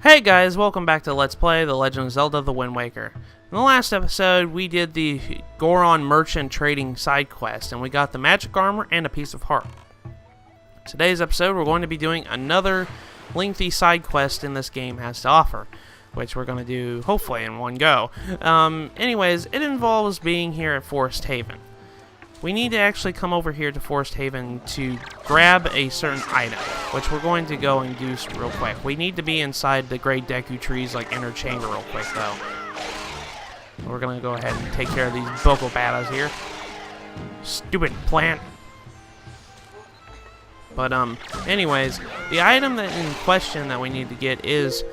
Hey guys, welcome back to Let's Play The Legend of Zelda The Wind Waker. In the last episode, we did the Goron Merchant Trading side quest, and we got the magic armor and a piece of heart. Today's episode, we're going to be doing another lengthy side quest in this game has to offer, which we're going to do, hopefully, in one go. Anyways, it involves being here at Forest Haven. We need to actually come over here to Forest Haven to grab a certain item, which we're going to go and do real quick. We need to be inside the Wilted-Deku trees, like inner chamber real quick, though. We're going to go ahead and take care of these Boko Battles here. Stupid plant. But, anyways, the item that in question that we need to get is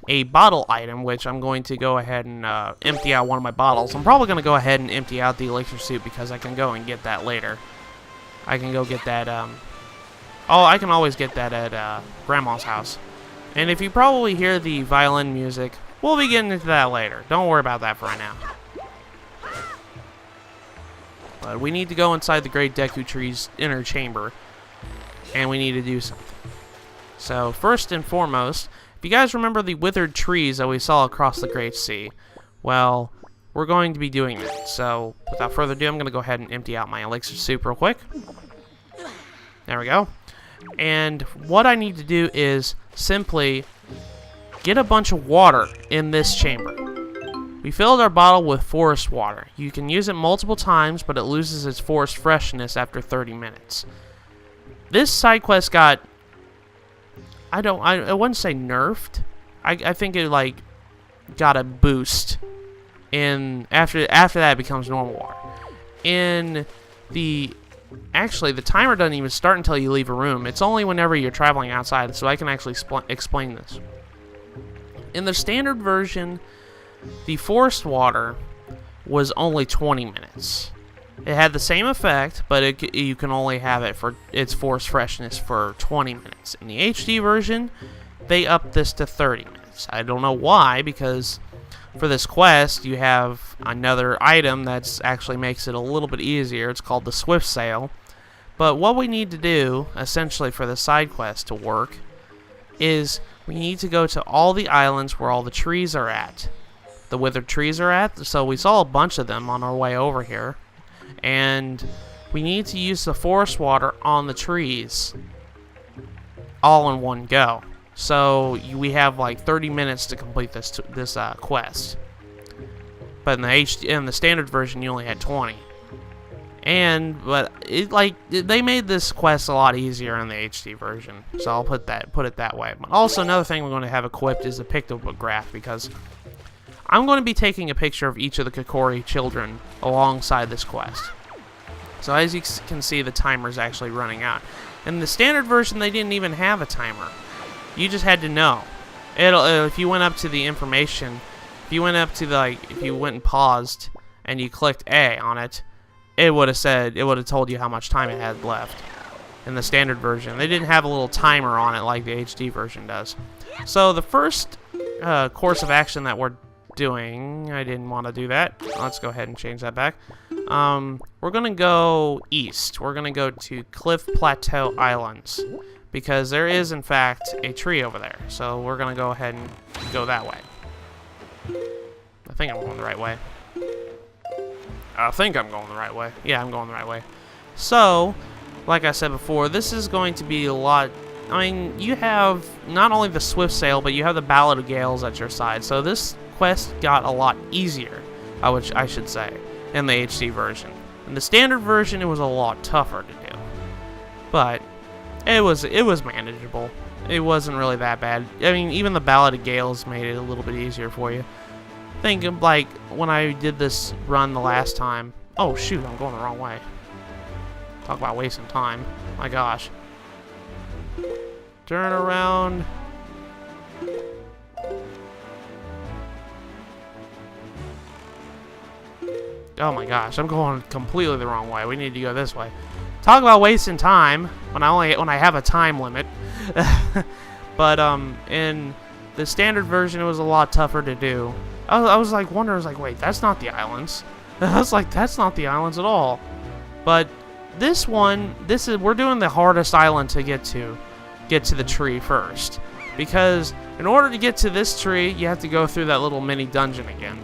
a bottle item, which I'm going to go ahead and empty out one of my bottles. I'm probably going to go ahead and empty out the elixir suit because I can go and get that later. I can go get that, I can always get that at Grandma's house. And if you probably hear the violin music, we'll be getting into that later. Don't worry about that for right now. But we need to go inside the Wilted-Deku tree's inner chamber, and we need to do something. So, first and foremost, if you guys remember the withered trees that we saw across the Great Sea, well, we're going to be doing that. So, without further ado, I'm going to go ahead and empty out my elixir soup real quick. There we go. And what I need to do is simply get a bunch of water in this chamber. We filled our bottle with forest water. You can use it multiple times, but it loses its forest freshness after 30 minutes. This side quest got... I wouldn't say nerfed. I think it like got a boost in after that it becomes normal water. Actually the timer doesn't even start until you leave a room. It's only whenever you're traveling outside, so I can actually explain this. In the standard version, the forest water was only 20 minutes. It had the same effect, but you can only have it for its force freshness for 20 minutes. In the HD version, they upped this to 30 minutes. I don't know why, because for this quest, you have another item that actually makes it a little bit easier. It's called the Swift Sail. But what we need to do, essentially, for the side quest to work, is we need to go to all the islands where all the trees are at. The withered trees are at, so we saw a bunch of them on our way over here. And we need to use the forest water on the trees all in one go. So we have like 30 minutes to complete this quest. But in the standard version, you only had 20. But they made this quest a lot easier in the HD version. So I'll put it that way. But also another thing we're going to have equipped is the pictograph, because I'm going to be taking a picture of each of the Kokori children alongside this quest. So as you can see, the timer is actually running out. In the standard version, they didn't even have a timer. You just had to know. If you went up to the information, if you went and paused and you clicked A on it, it would have told you how much time it had left. In the standard version, they didn't have a little timer on it like the HD version does. So the first course of action that we're doing, I didn't want to do that. Let's go ahead and change that back. We're gonna go east. We're gonna go to Cliff Plateau Islands, because there is in fact a tree over there. So we're gonna go ahead and go that way. I think I'm going the right way. Yeah, I'm going the right way. So, like I said before, this is going to be a lot. I mean, you have not only the Swift Sail, but you have the Ballad of Gales at your side. So this quest got a lot easier, I should say, in the HD version. In the standard version, it was a lot tougher to do, but it was manageable. It wasn't really that bad. I mean, even the Ballad of Gales made it a little bit easier for you. Think of like when I did this run the last time. Oh shoot, I'm going the wrong way. Talk about wasting time. My gosh. Turn around. Oh my gosh, I'm going completely the wrong way. We need to go this way. Talk about wasting time when I have a time limit. But in the standard version, it was a lot tougher to do. I was like wondering, I was like, wait, that's not the islands. I was like, that's not the islands at all. But we're doing the hardest island to get to the tree first, Because in order to get to this tree, you have to go through that little mini dungeon again.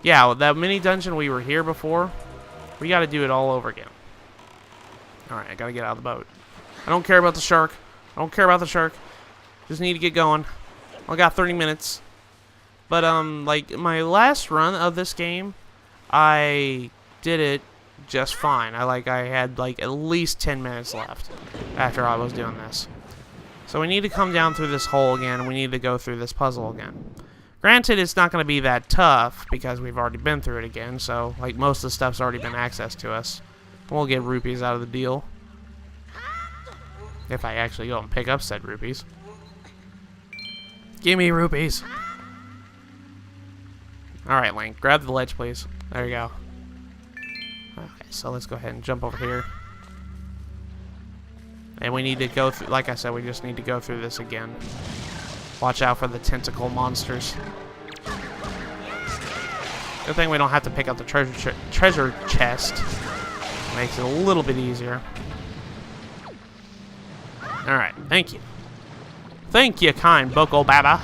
Yeah, that mini dungeon we were here before, we got to do it all over again. Alright, I got to get out of the boat. I don't care about the shark. I don't care about the shark. Just need to get going. I got 30 minutes. But, like, my last run of this game, I did it just fine. I had, like, at least 10 minutes left after I was doing this. So we need to come down through this hole again. We need to go through this puzzle again. Granted, it's not going to be that tough because we've already been through it again. So, like, most of the stuff's already been accessed to us. We'll get rupees out of the deal. If I actually go and pick up said rupees. Give me rupees. Alright, Link. Grab the ledge, please. There you go. Okay, so let's go ahead and jump over here. And we need to go through, like I said, we just need to go through this again. Watch out for the tentacle monsters. Good thing we don't have to pick up the treasure chest. Makes it a little bit easier. Alright, thank you. Thank you, kind Boko Baba.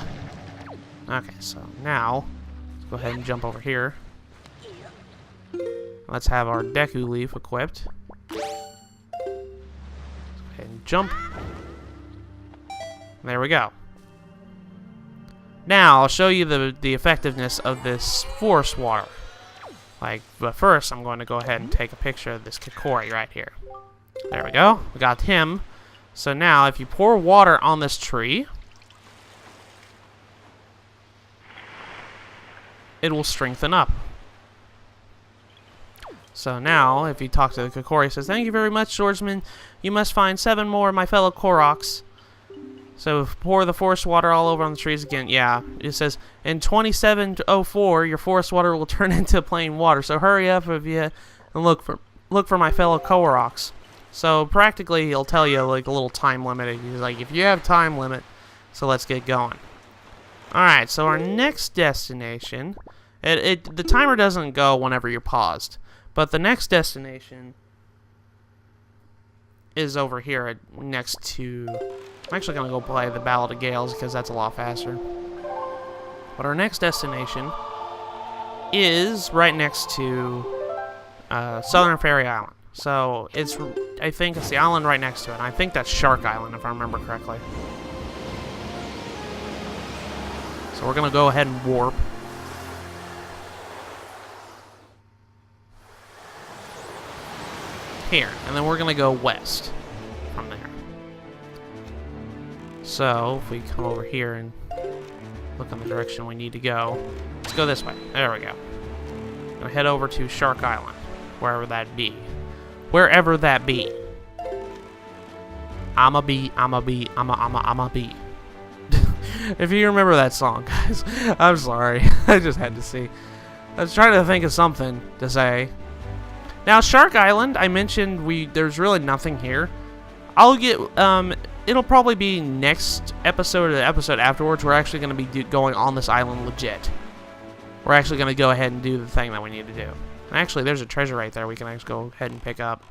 Okay, so now, let's go ahead and jump over here. Let's have our Deku Leaf equipped. And jump. There we go. Now, I'll show you the effectiveness of this forest water. But first, I'm going to go ahead and take a picture of this Kikori right here. There we go. We got him. So now, if you pour water on this tree, it will strengthen up. So now, if you talk to the Kikori, it says, "Thank you very much, swordsman. You must find 7 more of my fellow Koroks." So pour the forest water all over on the trees again. Yeah, it says, in 2704, your forest water will turn into plain water. So hurry up if you and look for my fellow Koroks. So practically, he'll tell you like a little time limit. He's like, if you have time limit, so let's get going. All right, so our next destination, the timer doesn't go whenever you're paused, but the next destination is over here next to. I'm actually gonna go play the Ballad of Gales because that's a lot faster. But our next destination is right next to Southern Fairy Island. So I think it's the island right next to it. And I think that's Shark Island, if I remember correctly. So we're gonna go ahead and warp. Here, and then we're gonna go west from there. So if we come over here and look in the direction we need to go, let's go this way. There we go. Gonna head over to Shark Island, wherever that be. Wherever that be. I'm a bee. If you remember that song, guys, I'm sorry. I just had to see. I was trying to think of something to say. Now, Shark Island, I mentioned there's really nothing here. I'll get, it'll probably be next episode or the episode afterwards. We're actually going to be going on this island legit. We're actually going to go ahead and do the thing that we need to do. And actually, there's a treasure right there we can actually go ahead and pick up.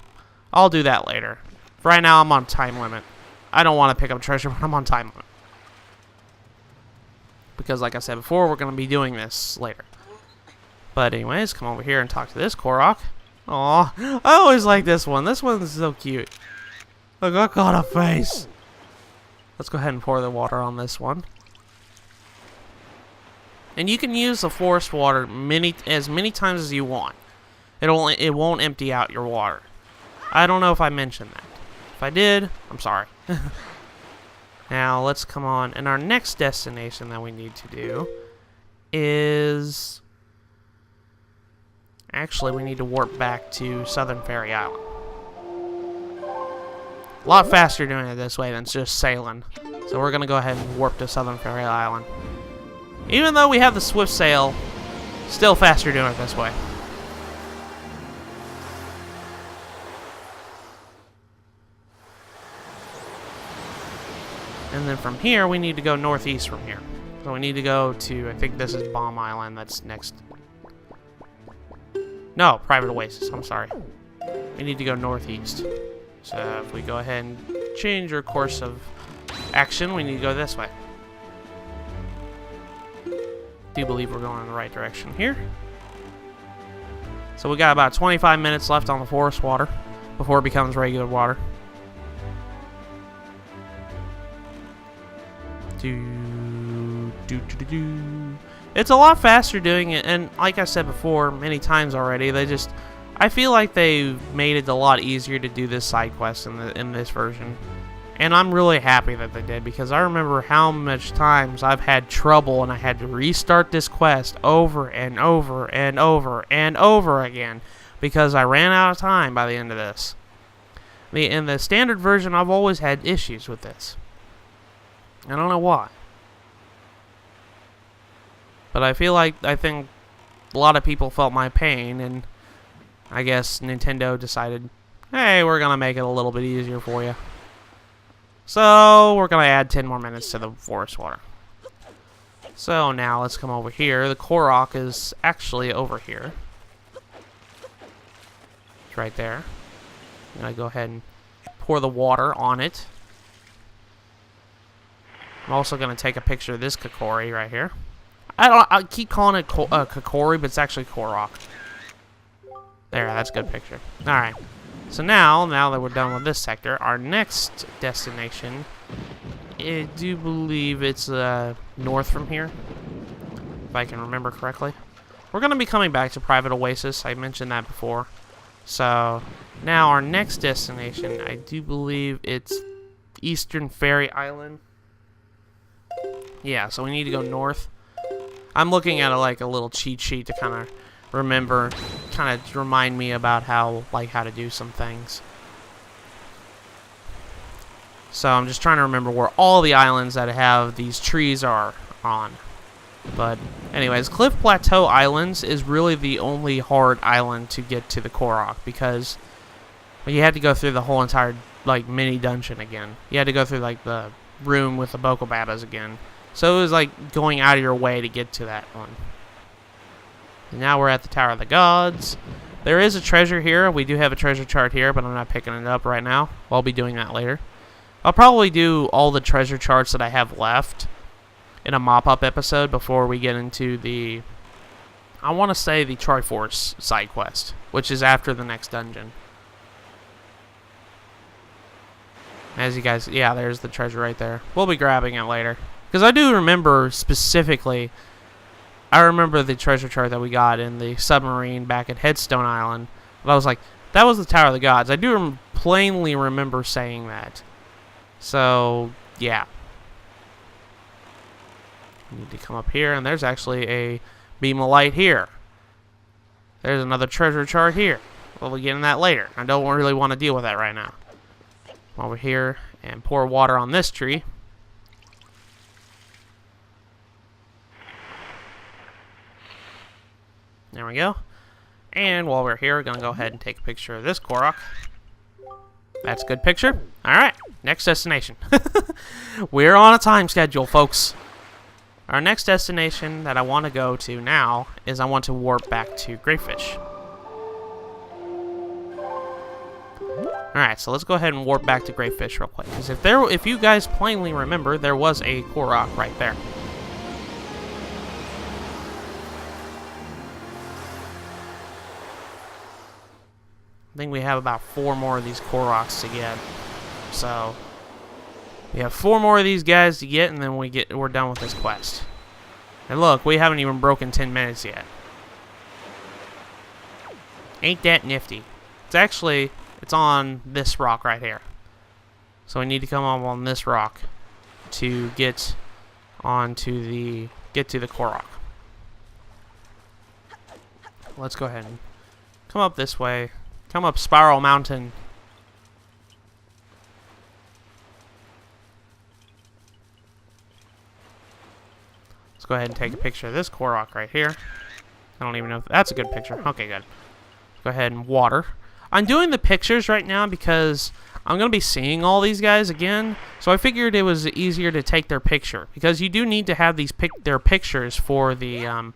I'll do that later. For right now, I'm on time limit. I don't want to pick up treasure, but I'm on time limit. Because, like I said before, we're going to be doing this later. But anyways, come over here and talk to this Korok. Aw, I always like this one. This one's so cute. Look, I got a face. Let's go ahead and pour the water on this one. And you can use the forest water as many times as you want. It won't empty out your water. I don't know if I mentioned that. If I did, I'm sorry. Now, let's come on. And our next destination that we need to do is... Actually, we need to warp back to Southern Fairy Island. A lot faster doing it this way than just sailing. So we're going to go ahead and warp to Southern Fairy Island. Even though we have the swift sail, still faster doing it this way. And then from here, we need to go northeast from here. So we need to go to, I think this is Bomb Island, that's next. No, Private Oasis, I'm sorry. We need to go northeast. So if we go ahead and change our course of action, we need to go this way. do believe we're going in the right direction here. So we got about 25 minutes left on the forest water before it becomes regular water. It's a lot faster doing it, and like I said before many times already, I feel like they've made it a lot easier to do this side quest in this version. And I'm really happy that they did, because I remember how much times I've had trouble and I had to restart this quest over and over and over and over again because I ran out of time by the end of this. In the standard version, I've always had issues with this. I don't know why. But I think a lot of people felt my pain, and I guess Nintendo decided, hey, we're going to make it a little bit easier for you. So, we're going to add 10 more minutes to the forest water. So, now let's come over here. The Korok is actually over here. It's right there. I'm going to go ahead and pour the water on it. I'm also going to take a picture of this Kokori right here. I keep calling it Kokori, but it's actually Korok. There, that's a good picture. Alright. So now that we're done with this sector, our next destination, I do believe it's north from here, if I can remember correctly. We're going to be coming back to Private Oasis. I mentioned that before. So now our next destination, I do believe it's Eastern Fairy Island. Yeah, so we need to go north. I'm looking at like a little cheat sheet to kind of remember, kind of remind me about how to do some things. So I'm just trying to remember where all the islands that have these trees are on. But anyways, Cliff Plateau Islands is really the only hard island to get to the Korok, because you had to go through the whole entire mini dungeon again. You had to go through the room with the Bokobabas again. So it was like going out of your way to get to that one. And now we're at the Tower of the Gods. There is a treasure here. We do have a treasure chart here, but I'm not picking it up right now. I'll be doing that later. I'll probably do all the treasure charts that I have left in a mop-up episode before we get into the, I want to say, the Triforce side quest, which is after the next dungeon. As you guys, yeah, there's the treasure right there. We'll be grabbing it later. Because I do remember specifically, I remember the treasure chart that we got in the submarine back at Headstone Island. And I was like, that was the Tower of the Gods. I do plainly remember saying that. So, yeah. We need to come up here, and there's actually a beam of light here. There's another treasure chart here. We'll be getting that later. I don't really want to deal with that right now. Over here and pour water on this tree. There we go. And while we're here, we're going to go ahead and take a picture of this Korok. That's a good picture. Alright, next destination. We're on a time schedule, folks. Our next destination that I want to go to now is I want to warp back to Greyfish. Alright, so let's go ahead and warp back to Greyfish real quick. Because if you guys plainly remember, there was a Korok right there. I think we have about 4 more of these Koroks to get. So we have 4 more of these guys to get, and then we're done with this quest. And look, we haven't even broken 10 minutes yet. Ain't that nifty? It's on this rock right here. So we need to come up on this rock to get to the Korok. Let's go ahead and come up this way. Come up Spiral Mountain. Let's go ahead and take a picture of this Korok right here. I don't even know if that's a good picture. Okay, good. Go ahead and water. I'm doing the pictures right now because I'm going to be seeing all these guys again. So I figured it was easier to take their picture, because you do need to have their pictures for the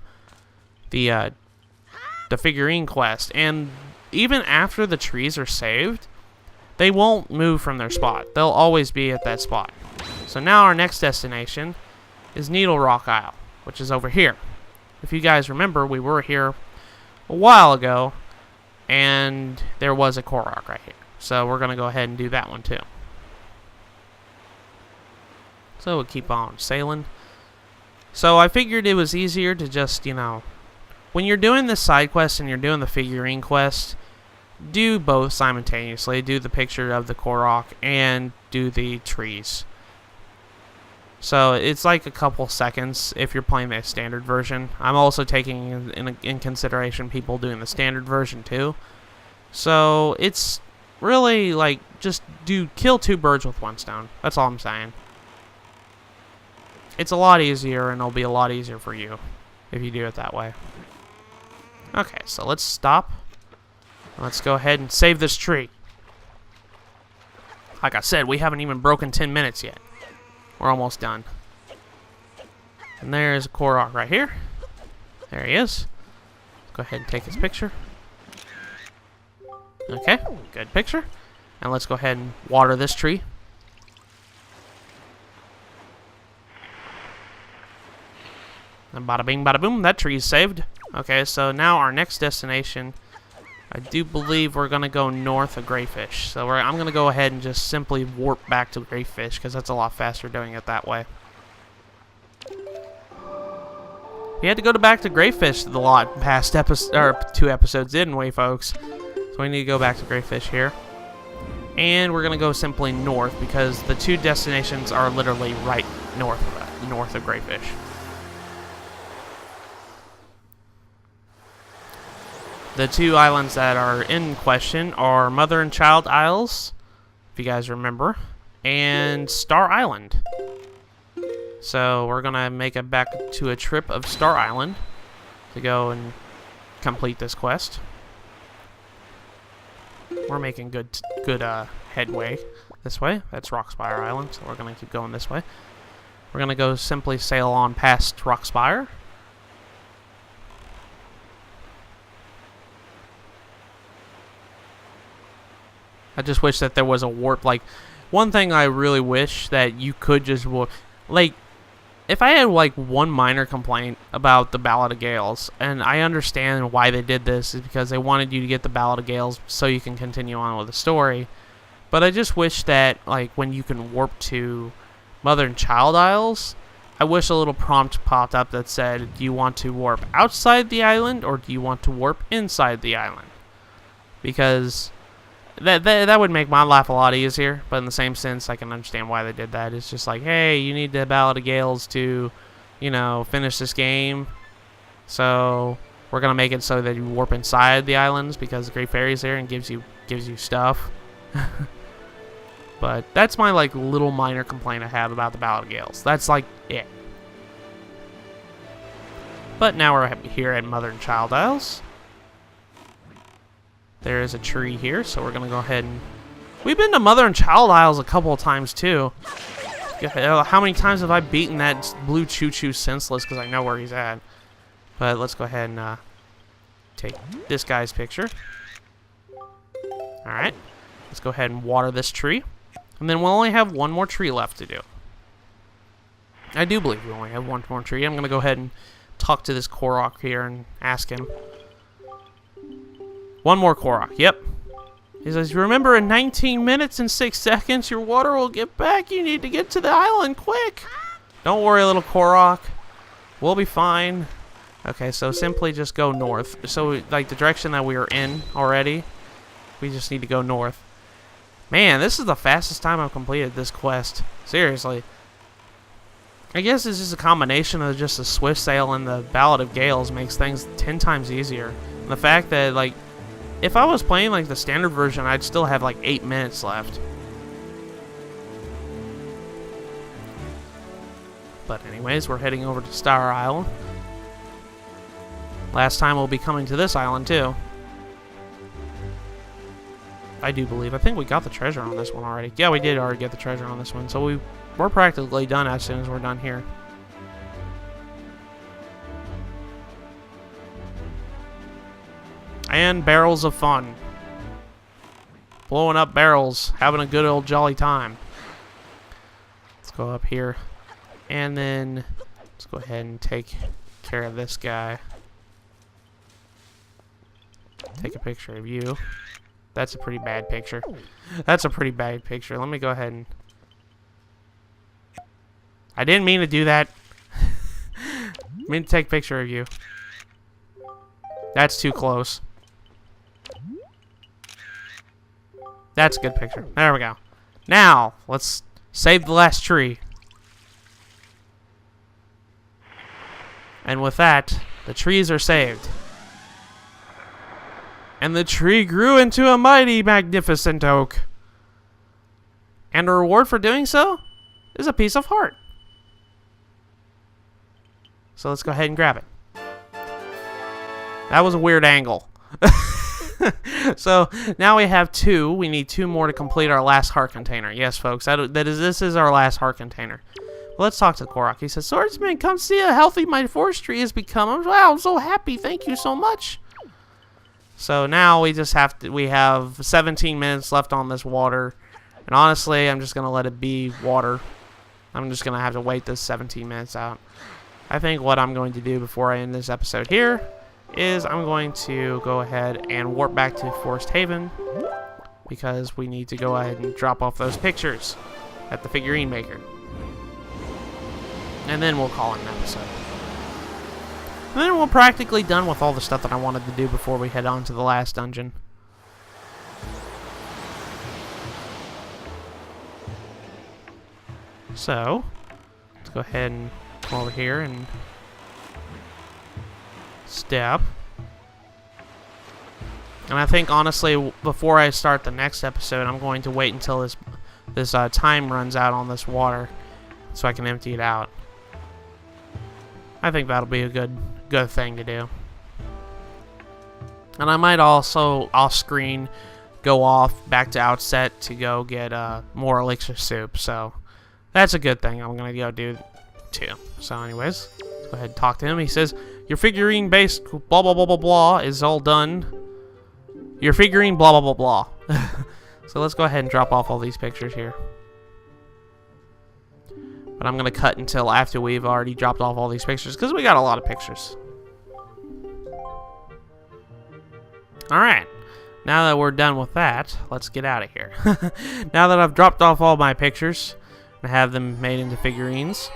figurine quest. And even after the trees are saved, they won't move from their spot. They'll always be at that spot. So now our next destination is Needle Rock Isle, which is over here. If you guys remember, we were here a while ago, and there was a Korok right here. So we're going to go ahead and do that one too. So we'll keep on sailing. So I figured it was easier to just, you know, when you're doing this side quest and you're doing the figurine quest, do both simultaneously. Do the picture of the Korok and do the trees. So it's like a couple seconds if you're playing the standard version. I'm also taking in consideration people doing the standard version too. So it's really like just kill two birds with one stone. That's all I'm saying. It's a lot easier, and it'll be a lot easier for you if you do it that way. Okay, so let's stop. Let's go ahead and save this tree. Like I said, we haven't even broken 10 minutes yet. We're almost done. And there's a Korok right here. There he is. Go ahead and take his picture. Okay, good picture. And let's go ahead and water this tree. And bada bing, bada boom, that tree's saved. Okay, so now our next destination, I do believe we're going to go north of Greyfish. So I'm going to go ahead and just simply warp back to Greyfish, because that's a lot faster doing it that way. We had to go back to Greyfish the lot past 2 episodes, didn't we, folks? So we need to go back to Greyfish here. And we're going to go simply north, because the 2 destinations are literally right north of Greyfish. The 2 islands that are in question are Mother and Child Isles, if you guys remember, and Star Island. So we're going to make it back to a trip of Star Island to go and complete this quest. We're making good headway this way. That's Rockspire Island, so we're going to keep going this way. We're going to go simply sail on past Rockspire. I just wish that there was a warp. Like, one thing I really wish that you could just warp. Like, if I had, like, one minor complaint about the Ballad of Gales, and I understand why they did this, is because they wanted you to get the Ballad of Gales so you can continue on with the story. But I just wish that, like, when you can warp to Mother and Child Isles, I wish a little prompt popped up that said, do you want to warp outside the island, or do you want to warp inside the island? Because that would make my life a lot easier, but in the same sense, I can understand why they did that. It's just like, hey, you need the Ballad of Gales to, you know, finish this game. So we're gonna make it so that you warp inside the islands because the Great Fairy's there and gives you stuff. But that's my like little minor complaint I have about the Ballad of Gales. That's like it. But now we're here at Mother and Child Isles. There is a tree here, so we're going to go ahead and... We've been to Mother and Child Isles a couple of times, too. How many times have I beaten that blue choo-choo senseless because I know where he's at? But let's go ahead and take this guy's picture. Alright. Let's go ahead and water this tree. And then we'll only have one more tree left to do. I do believe we only have one more tree. I'm going to go ahead and talk to this Korok here and ask him. One more Korok, yep. He says, remember in 19 minutes and 6 seconds, your water will get back. You need to get to the island quick. Don't worry, little Korok. We'll be fine. Okay, so simply just go north. So, like, the direction that we are in already, we just need to go north. Man, this is the fastest time I've completed this quest. Seriously. I guess it's just a combination of just the Swift Sail and the Ballad of Gales makes things 10 times easier. And the fact that, like, if I was playing, like, the standard version, I'd still have, like, 8 minutes left. But anyways, we're heading over to Star Island. Last time we'll be coming to this island, too. I do believe. I think we got the treasure on this one already. Yeah, we did already get the treasure on this one. So we're practically done as soon as we're done here. And barrels of fun. Blowing up barrels. Having a good old jolly time. Let's go up here. And then let's go ahead and take care of this guy. Take a picture of you. That's a pretty bad picture. That's a pretty bad picture. Let me go ahead and... I didn't mean to do that. I mean to take a picture of you. That's too close. That's a good picture. There we go. Now, let's save the last tree. And with that, the trees are saved. And the tree grew into a mighty, magnificent oak. And the reward for doing so is a piece of heart. So let's go ahead and grab it. That was a weird angle. So now we have 2. We need 2 more to complete our last heart container. Yes, folks, this is our last heart container. Well, let's talk to Korok. He says, "Swordsman, come see how healthy my forestry has become. Wow, I'm so happy. Thank you so much." So now we just have to. We have 17 minutes left on this water, and honestly, I'm just gonna let it be water. I'm just gonna have to wait this 17 minutes out. I think what I'm going to do before I end this episode here is I'm going to go ahead and warp back to Forest Haven because we need to go ahead and drop off those pictures at the figurine maker. And then we'll call it an episode. And then we're practically done with all the stuff that I wanted to do before we head on to the last dungeon. So, let's go ahead and come over here and step. And I think, honestly, before I start the next episode, I'm going to wait until this time runs out on this water so I can empty it out. I think that'll be a good thing to do. And I might also, off-screen, go off back to Outset to go get more elixir soup. So that's a good thing I'm going to go do, too. So anyways, let's go ahead and talk to him. He says, "Your figurine-based blah, blah, blah, blah, blah is all done. Your figurine blah, blah, blah, blah." So let's go ahead and drop off all these pictures here. But I'm going to cut until after we've already dropped off all these pictures, because we got a lot of pictures. Alright, now that we're done with that, let's get out of here. Now that I've dropped off all my pictures and have them made into figurines,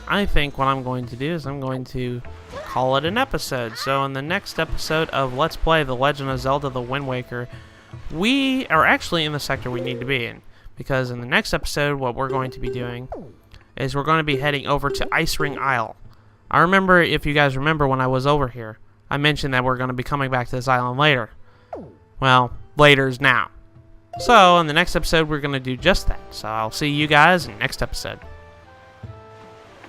I think what I'm going to do is I'm going to call it an episode. So in the next episode of Let's Play The Legend of Zelda The Wind Waker, we are actually in the sector we need to be in. Because in the next episode, what we're going to be doing is we're going to be heading over to Ice Ring Isle. I remember, if you guys remember when I was over here, I mentioned that we're going to be coming back to this island later. Well, later's now. So in the next episode, we're going to do just that. So I'll see you guys in the next episode.